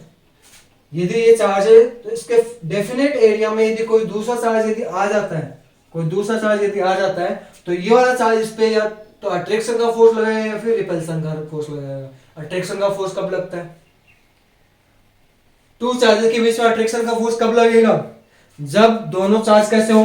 यदि ये चार्ज है तो इसके डेफिनेट एरिया में यदि कोई दूसरा चार्ज यदि आ जाता है, कोई दूसरा चार्ज यदि आ जाता है तो ये वाला चार्ज इस पे या तो अट्रैक्शन का फोर्स लगाएगा या फिर रिपल्सन का फोर्स लगाएगा। अट्रैक्शन का फोर्स कब लगता है, टू चार्जेस के बीच में अट्रैक्शन का फोर्स कब लगेगा, जब दोनों चार्ज कैसे हो,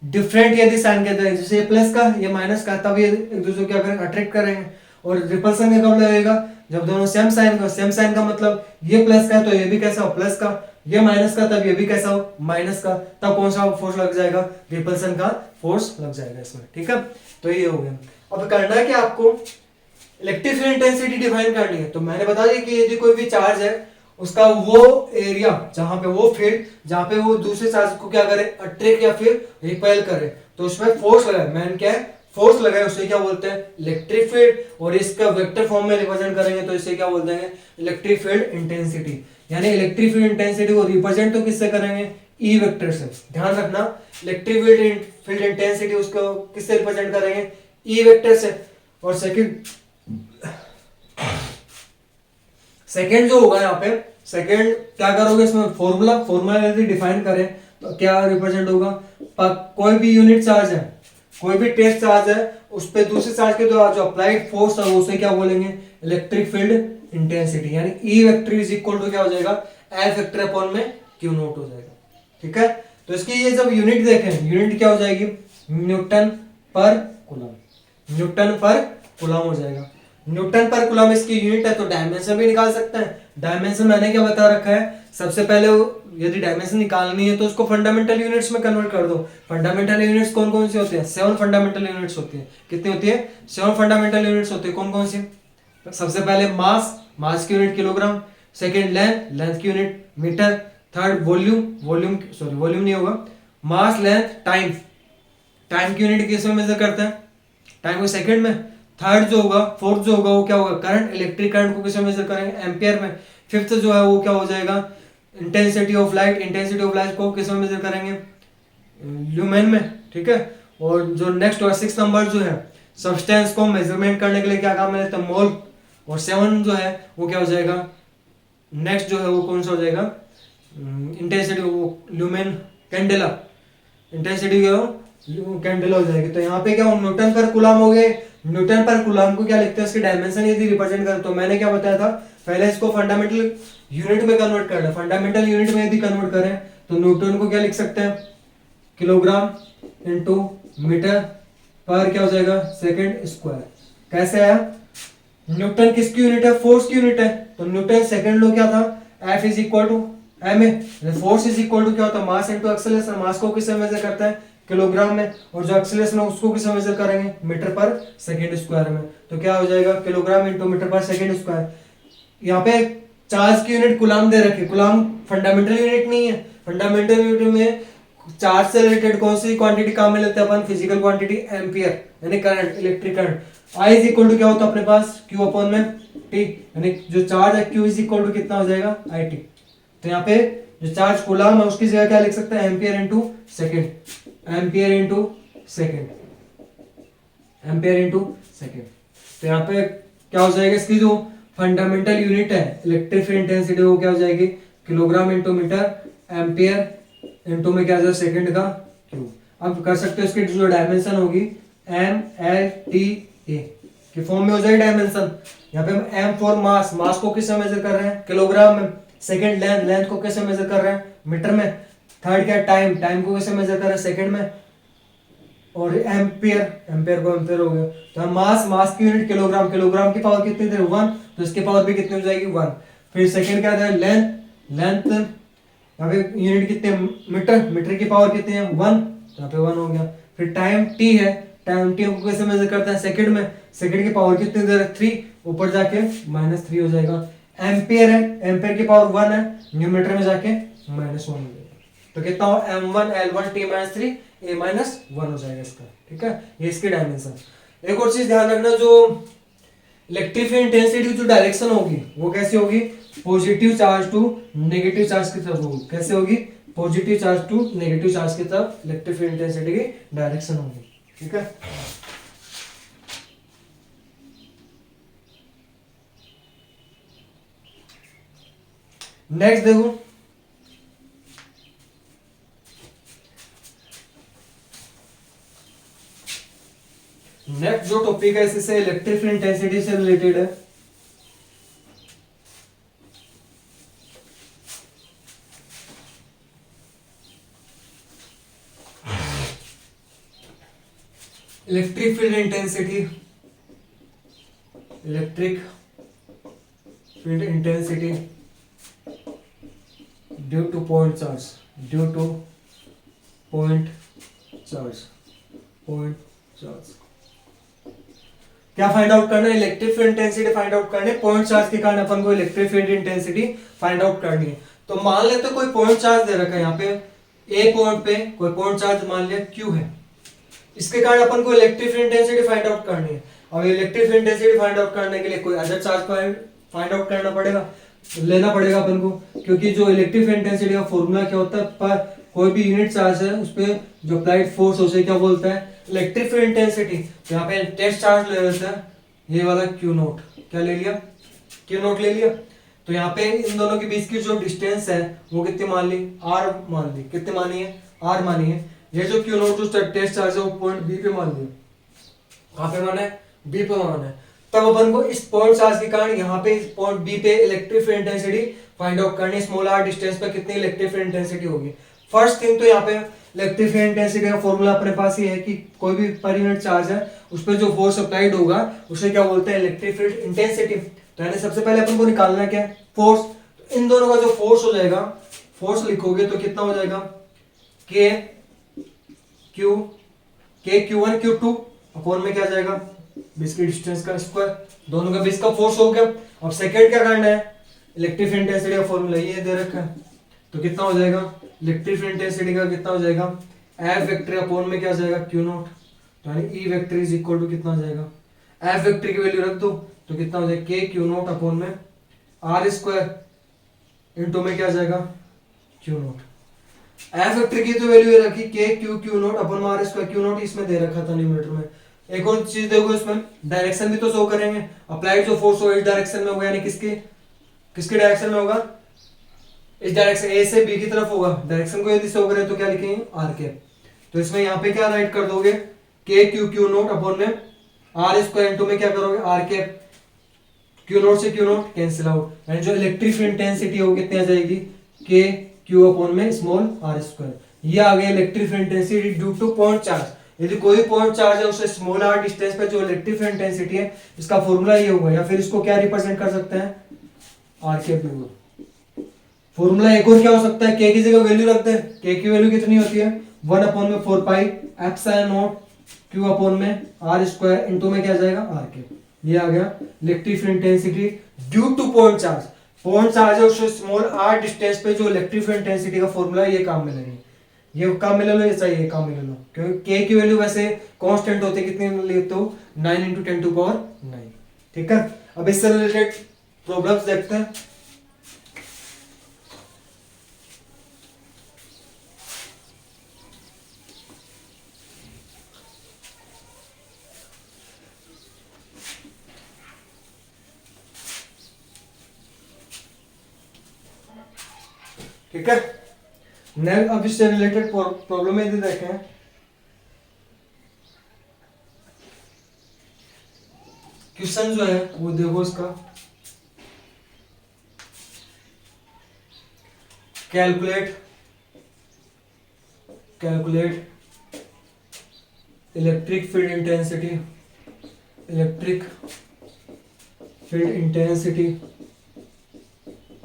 डिफरेंट यदि साइन के हैं, जैसे ये प्लस का ये माइनस का, तब ये एक दूसरे को क्या करेंगे, अट्रैक्ट करेंगे। और रिपल्सन में कब लगेगा, जब दोनों सेम साइन का, सेम साइन का मतलब ये प्लस का है तो ये भी कैसा हो प्लस का, ये माइनस का तब ये भी कैसा हो माइनस का, तब कौन सा फोर्स लग जाएगा, रिपल्सन का फोर्स लग जाएगा इसमें। ठीक है, तो ये हो गया। अब करना है कि आपको इलेक्ट्रिक फील्ड इंटेंसिटी डिफाइन करनी है। तो मैंने बता दिया कि यदि कोई भी चार्ज है उसका वो एरिया जहां पे वो फील्ड जहां पे वो दूसरे चार्ज को क्या करे, अट्रैक्ट या फिर रिपेल करे, तो उसमें फोर्स लगाए, मैंने क्या है फोर्स लगाए, उसे क्या बोलते हैं इलेक्ट्रिक फील्ड। और इसका वेक्टर फॉर्म में रिप्रेजेंट करेंगे तो इसे क्या बोलते हैं, इलेक्ट्रिक फील्ड इंटेंसिटी। यानी इलेक्ट्रिक फील्ड इंटेंसिटी को रिप्रेजेंट तो किससे करेंगे, ई वेक्टर से। ध्यान रखना, इलेक्ट्रिक फील्ड इंटेंसिटी उसको किससे रिप्रेजेंट करेंगे, ई वेक्टर से। और सेकंड जो होगा यहाँ पे, सेकंड क्या करोगे इसमें, फॉर्मूला यदि डिफाइन करें तो क्या रिप्रेजेंट होगा, कोई भी यूनिट चार्ज है, कोई भी टेस्ट चार्ज है, उस पे दूसरे चार्ज के द्वारा जो अप्लाइड फोर्स है उसे क्या बोलेंगे, इलेक्ट्रिक फील्ड इंटेंसिटी। यानी E vector is equal to क्या हो जाएगा, एफ वेक्टर अपॉन में क्यू नोट हो जाएगा। ठीक है, तो इसकी ये जब यूनिट देखें, यूनिट क्या हो जाएगी, न्यूटन पर कूलम, न्यूटन पर कूलम हो जाएगा। न्यूटन पर कूलम इसकी यूनिट है, तो डायमेंशन भी निकाल सकते हैं। डायमेंशन मैंने क्या बता रखा है, सबसे पहले यदि डायमेंशन निकालनी है तो उसको फंडामेंटल यूनिट्स में कन्वर्ट कर दो। फंडामेंटल यूनिट्स कौन कौन सी होती है? 7 फंडामेंटल यूनिट्स होती है। कितनी होती है? 7 फंडामेंटल यूनिट्स होती है। कौन कौन सी? सबसे पहले मास की यूनिट किलोग्राम, सेकेंड लेंथ की यूनिट मीटर, थर्ड वॉल्यूम नहीं होगा, मास, लेंथ, टाइम की यूनिट किस में मेजर करते हैं? टाइम को सेकंड में। थर्ड जो होगा, फोर्थ जो होगा वो क्या होगा? करंट, इलेक्ट्रिक करंट को किस में मेजर करेंगे? एम्पियर में। फिफ्थ जो है वो क्या हो जाएगा? इंटेंसिटी ऑफ लाइट को किस में मेजर करेंगे? ल्यूमेन में। ठीक है। और जो नेक्स्ट और 6 नंबर जो है, सब्सटेंस को मेजरमेंट करने के लिए क्या काम में लेते हैं? मोल। और 7 जो है वो क्या हो जाएगा? नेक्स्ट जो है वो कौन सा हो जाएगा? Intensity, lumen, candela. Intensity candela हो जाएगी। तो यहाँ पे क्या हो? न्यूटन पर कूलम हो गए। न्यूटन पर कूलम को क्या लिखते हैं? इसके डायमेंशन यदि रिप्रेजेंट करें, तो मैंने क्या बताया था पहले, इसको फंडामेंटल यूनिट में कन्वर्ट करना। फंडामेंटल यूनिट में यदि कन्वर्ट करें तो न्यूटन को क्या लिख सकते हैं? किलोग्राम इंटू मीटर पर क्या हो जाएगा? Second square. कैसे आया? न्यूटन किसकी यूनिट है? फोर्स की यूनिट है। तो न्यूटन सेकंड लॉ क्या था? F is equal to M A. Force is equal to क्या होता है? Mass into acceleration. मास को किससे मेजर करता है? किलोग्राम में। और जो एक्सेलरेशन है उसको किससे मेजर करेंगे? मीटर पर सेकंड स्क्वायर में। तो क्या हो जाएगा? किलोग्राम इंटू मीटर पर सेकंड स्क्वायर। यहाँ पे चार्ज की यूनिट कूलम दे रखी। कूलम फंडामेंटल यूनिट नहीं है। फंडामेंटल यूनिट में चार्ज से रिलेटेड कौन सी क्वांटिटी काम में लेते हैं अपन? फिजिकल क्वांटिटी एम्पियर, यानी current, electric current. I is equal to क्या होता है अपने पास? क्यू अपॉन में टी, यानी जो चार्ज है क्यू इज इक्वल टू कितना हो जाएगा? I T. तो यहाँ पे जो चार्ज कूलम है उसकी जगह क्या लिख सकते हैं? Ampere into second. Ampere into second. Ampere into second. तो यहाँ पे क्या हो जाएगा? इसकी जो फंडामेंटल यूनिट है इलेक्ट्रिक फील्ड इंटेंसिटी, वो क्या हो जाएगी? Kilogram into metre, ampere into में क्या आ जाएगा? सेकंड का क्यूब। अब कर सकते हो इसकी जो डायमेंशन होगी एम एल टी ए के फॉर्म में हो जाएगी डायमेंशन। यहाँ पे एम फॉर मास, मास को किससे मेजर कर रहे हैं? किलोग्राम में। सेकंड लेंथ को कैसे मेजर कर रहे हैं? मीटर में। थर्ड क्या? टाइम को कैसे मेजर कर रहे हैं? सेकंड में। और एम्पियर को एम्पियर हो गया। तो मास की यूनिट किलोग्राम की पावर कितनी थी? 1। तो इसकी पावर भी कितनी हो जाएगी? 1। फिर सेकंड क्या था? लेंथ यहाँ पे यूनिट कितने? मीटर की पावर कितनी है? 1। तो यहाँ पे 1 हो गया। फिर टाइम टी है। टाइम टी को कैसे मेजर करते हैं? सेकंड में। सेकंड की पावर कितनी दे रहे? 3। ऊपर जाके -3 हो जाएगा। एम्पियर है, एम्पियर की पावर 1 है, न्यूमरेटर में जाके -1 हो जाएगा। तो कितना हो? m1 l1 t - 3 a - 1 हो जाएगा इसका। ठीक है, ये इसकी डायमेंशन। एक और चीज ध्यान रखना, जो इलेक्ट्रिक फील्ड इंटेंसिटी की जो डायरेक्शन होगी वो कैसी होगी? Positive charge to negative charge की तरफ होगी। कैसे होगी? Positive charge to negative charge की तरफ इलेक्ट्रिक फील्ड इंटेंसिटी की डायरेक्शन होगी। ठीक है। नेक्स्ट देखो, नेक्स्ट जो टॉपिक है इससे इलेक्ट्रिक फील्ड इंटेंसिटी से रिलेटेड है। Electric field intensity, electric field intensity due two point charge, due two point charge, point charge. क्या फाइंड आउट करना है? Electric field intensity find out करनी है। पॉइंट चार्ज के कारण अपन को electric field intensity find out करनी है। तो मान लेते कोई पॉइंट चार्ज दे रखा है यहाँ पे, ए पॉइंट पे कोई पॉइंट चार्ज मान लिया क्यू है। इसके कारण अपन को electric field intensity find out करनी है। और electric field intensity find out करने के लिए कोई अदर चार्ज फाइंड आउट करना पड़ेगा, लेना पड़ेगा अपन को। क्योंकि जो इलेक्ट्रिक फील्ड इंटेंसिटी का फॉर्मूला क्या होता है, पर कोई भी यूनिट चार्ज है उस पर जो अप्लाइड फोर्स उसे क्या बोलता है? Electric field intensity. तो यहाँ पे टेस्ट चार्ज ले लेते हैं, ये वाला क्यू नोट। क्या ले लिया? क्यू नोट ले लिया। तो यहाँ पे इन दोनों के बीच की जो डिस्टेंस है वो कितनी मान ली? आर मान ली। कितनी मानी है? आर मानी है। ये जो क्यू नोट जो टेस्ट चार्ज है वो पॉइंट बी पे मान लिया। कहाँ पे माना है? बी पे माना है। तब अपन को इस पॉइंट चार्ज के कारण यहाँ पे इस पॉइंट बी पे electric field intensity find out करनी। स्मॉल आर डिस्टेंस पे कितनी इलेक्ट्रिक फील्ड इंटेंसिटी होगी? फर्स्ट थिंग तो यहाँ पे इलेक्ट्रिक फील्ड इंटेंसिटी का फॉर्मूला अपने पास ही है कि कोई भी पर यूनिट चार्ज है उस पर जो फोर्स अप्लाइड होगा उसे क्या बोलते हैं, इलेक्ट्रिक फील्ड इंटेंसिटी। तो यानी सबसे पहले अपन को निकालना है क्या, फोर्स। तो इन दोनों का जो फोर्स हो जाएगा, फोर्स लिखोगे तो कितना हो जाएगा, के Q one Q two upon में क्या जाएगा, बीच की डिस्टेंस का स्क्वायर, दोनों का बीच का फोर्स हो गया। अब सेकंड क्या करना है, इलेक्ट्रिक फील्ड इंटेंसिटी का फॉर्मूला ये दे रखा है, तो कितना हो जाएगा, इलेक्ट्रिक फील्ड इंटेंसिटी का कितना हो जाएगा, एफ वेक्टर अपॉन में क्या जाएगा, क्यू नॉट। तो यानी E vector is equal to कितना हो जाएगा, एफ वेक्टर की वैल्यू रख दो तो कितना हो जाएगा, के क्यू नॉट अपॉन में आर स्क्वायर इंटू में क्या जाएगा, क्यू नॉट। एफ वेक्टर की तो वैल्यू रखी के क्यू नॉट अपॉन में आर स्क्वायर, क्यू नॉट इसमें दे रखा था न्यूमरेटर में। एक और चीज देखो, इसमें डायरेक्शन भी तो शो करेंगे, अप्लाइड जो फोर्स हो इस डायरेक्शन में होगा, यानी किसके डायरेक्शन में होगा, इस डायरेक्शन ए से बी की तरफ होगा। डायरेक्शन को यदि शो करें तो क्या लिखेंगे, आर के। तो इसमें यहाँ पे क्या राइट कर दोगे, के क्यू नॉट अपॉन में आर स्क्वायर इंटू में क्या करोगे, आर के। क्यू नॉट से क्यू नॉट कैंसिल आउट, यानी जो इलेक्ट्रिक इंटेंसिटी होगी कितनी आ जाएगी, के क्यू अपॉन में स्मॉल आर स्क्वायर। ये आ गया electric intensity due two point charge. यदि कोई पॉइंट चार्ज है उससे स्मॉल आर डिस्टेंस पे जो इलेक्ट्रिक इंटेंसिटी है, इसका फॉर्मूला ये होगा, या फिर इसको क्या रिप्रेजेंट कर सकते हैं, आर के प्लस। फॉर्मूला एक और क्या हो सकता है, के की जगह वैल्यू रखते हैं, के की वैल्यू कितनी होती है, 1 अपॉन में 4 pi epsilon not Q upon में आर स्क्वायर इंटू में क्या जाएगा, आर के। ये आ गया electric intensity due two point charge. Point charge है उससे स्मॉल आर डिस्टेंस पे जो इलेक्ट्रिक इंटेंसिटी का फॉर्मूला, ये काम में लगेगा। ये काम में ले लो, ये चाहिए काम में ले लो, क्योंकि के की वैल्यू वैसे कांस्टेंट होती है, कितनी लेते हो, 9 × 10⁹ ठीक है। अब इससे रिलेटेड प्रॉब्लम्स देखते हैं। ठीक है, नेक्स्ट अब इससे रिलेटेड प्रॉब्लम यदि देखें, क्वेश्चन जो है वो देखो इसका, calculate electric field intensity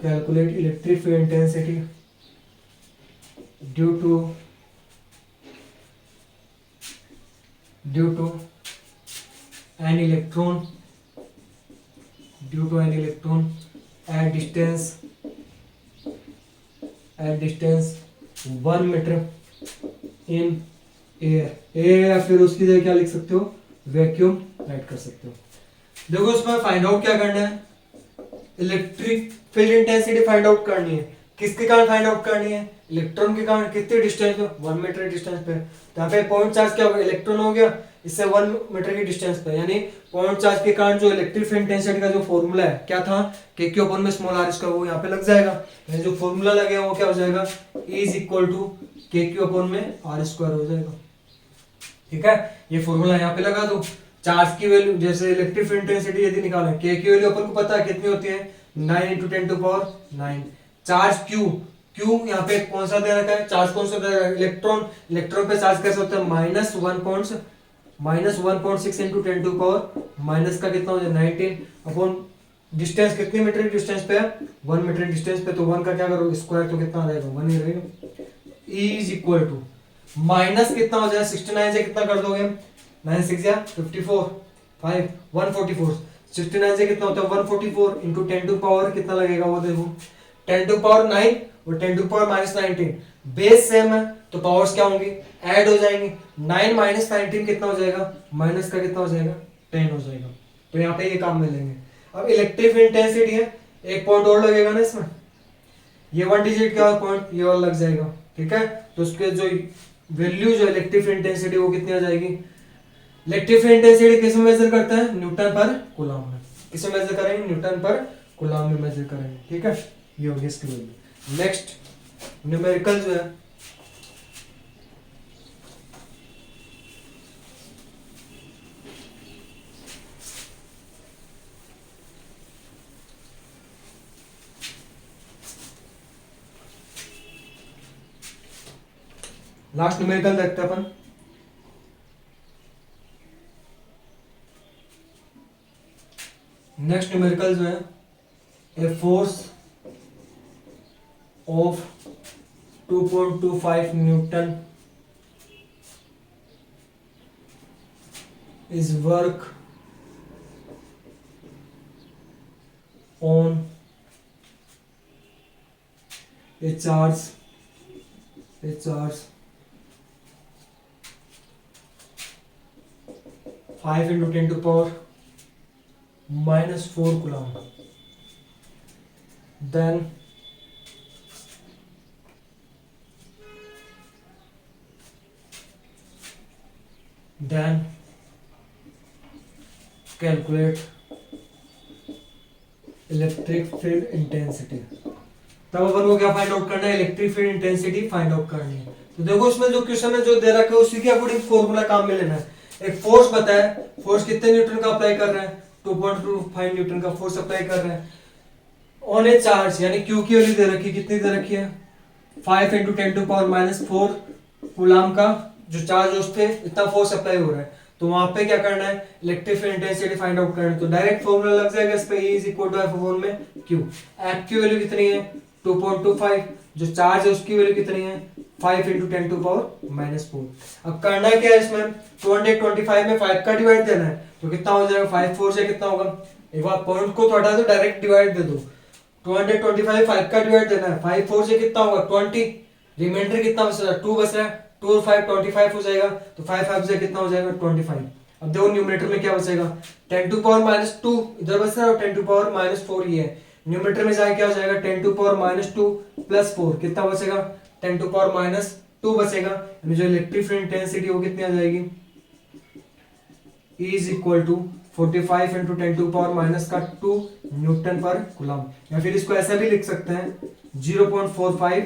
calculate electric field intensity due to an electron at distance 1 metre in air, या फिर उसकी जगह क्या लिख सकते हो, वैक्यूम राइट कर सकते हो। देखो इसमें फाइंड आउट क्या करना है, electric field intensity find out करनी है। किसके कारण फाइंड आउट करनी है, इलेक्ट्रॉन के कारण। कितने डिस्टेंस पे, 1 मीटर डिस्टेंस पे। तो यहाँ पे पॉइंट चार्ज क्या होगा, इलेक्ट्रॉन हो गया, इससे 1 मीटर की डिस्टेंस पे, यानी पॉइंट चार्ज के कारण जो इलेक्ट्रिक फील्ड इंटेंसिटी का जो फॉर्मूला है क्या था, के क्यू अपॉन में स्मॉल आर स्क्वायर, वो यहाँ पे लग जाएगा। यानी जो फॉर्मूला लगेगा वो क्या हो जाएगा, E is equal to K Q upon में आर स्क्वायर हो जाएगा। ठीक है, ये फॉर्मूला यहाँ पे लगा दो। चार्ज की वैल्यू, जैसे इलेक्ट्रिक फील्ड इंटेंसिटी यदि निकालें, के की वैल्यू अपन को पता है कितनी होती है, 9 × 10⁹। चार्ज क्यू यहाँ पे कौन सा दे रखा है, चार्ज कौन सा दे रखा है, इलेक्ट्रॉन पे चार्ज कैसे होता है, -1.6 × 10⁻, माइनस का कितना हो जाए 19 अपॉन डिस्टेंस, कितनी मीटर की डिस्टेंस पे है, 1 मीटर डिस्टेंस पे। तो 1 का क्या करो स्क्वायर, तो कितना आ जाएगा 1 ही रहेगा। E is equal to minus कितना हो जाए, 69 से कितना कर दोगे, 9 6 या 54 5 144, 69 से कितना होता है 144 इंटू 10⁻, कितना लगेगा वो देखो, 10⁹ और 10⁻−19। बेस सेम है तो पावर्स क्या होंगी, ऐड हो जाएंगी। 9 - 19 कितना हो जाएगा, माइनस का कितना हो जाएगा 10 हो जाएगा। तो यहाँ पे ये काम में लेंगे। अब इलेक्ट्रिक इंटेंसिटी है, एक पॉइंट और लगेगा ना इसमें, ये 1 डिजिट का पॉइंट ये और लग जाएगा। ठीक है, तो उसके जो वैल्यू जो इलेक्ट्रिक इंटेंसिटी वो कितनी आ जाएगी। इलेक्ट्रिक इंटेंसिटी किस में मेजर करते हैं, न्यूटन पर कूलम में। किसे मेजर करेंगे, न्यूटन पर कूलम में मेजर करेंगे। ठीक है, ये होगी इसकी वैल्यू। नेक्स्ट न्यूमेरिकल जो है, लास्ट न्यूमेरिकल देखते हैं अपन। नेक्स्ट न्यूमेरिकल जो है, a force of 2.25 Newton is work on a charge 5 into 10 to power minus 4 coulomb. Then calculate electric field intensity. तब अपन को क्या फाइंड आउट करना है, electric field intensity find out करनी है। तो देखो इसमें जो क्वेश्चन है जो दे रखा है उसी के अकॉर्डिंग फॉर्मूला काम में लेना है। एक फोर्स बताया, फोर्स कितने न्यूटन का अप्लाई कर रहे हैं, 2.25 न्यूटन का फोर्स अप्लाई कर रहे हैं ऑन ए चार्ज, यानी क्यू की वैल्यू दे रखी, कितनी दे रखी है 5 into 10 to power minus 4 coulomb का जो चार्ज उस पे इतना फोर्स अप्लाई हो रहा है। तो वहां पे क्या करना है, electric field intensity find out करना है। तो डायरेक्ट फॉर्मूला लग जाएगा इस पे, E is equal to F/1 में Q। F की वैल्यू कितनी है 2.25, जो चार्ज है उसकी वैल्यू कितनी है 5 into 10 to power minus 4। अब करना क्या है इसमें, 225 में 5 का डिवाइड देना है, तो कितना हो जाएगा 5 4 से कितना होगा, एक बार पॉइंट को तो हटा दो, डायरेक्ट डिवाइड दे दो। 225 5 का डिवाइड देना है, 5 4 से कितना होगा 20, रिमाइंडर कितना बच रहा है 2 बच रहा है, 2 और 5 25 हो जाएगा, तो 5 5 से कितना हो जाएगा 25। अब देखो न्यूमरेटर में क्या बचेगा 10 to power minus 2 इधर बच रहा है और 10 to power minus 4 ये है। न्यूमरेटर में जाए क्या हो जाएगा 10 to power minus 2 plus 4 कितना बचेगा 10 to power minus 2 बचेगा, यानी जो इलेक्ट्रिक फील्ड इंटेंसिटी वो कितनी आ जाएगी, E is equal to 45 into 10 to power minus का 2 न्यूटन पर कूलम, या फिर इसको ऐसा भी लिख सकते हैं 0.45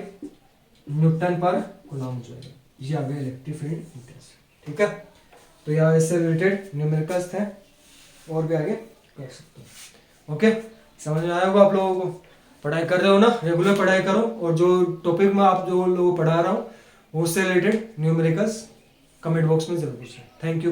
न्यूटन पर कूलम हो जाएगा। ये आ गया इलेक्ट्रिक फील्ड इंटेंसिटी। ठीक है, तो यहाँ इससे रिलेटेड न्यूमेरिकल्स थे, और भी आगे कर सकते हो। ओके, समझ में आया होगा आप लोगों को। पढ़ाई कर रहे हो ना, रेगुलर पढ़ाई करो, और जो टॉपिक में आप जो लोगों को पढ़ा रहा हूँ उससे रिलेटेड न्यूमेरिकल्स कमेंट बॉक्स में जरूर पूछें। Thank you.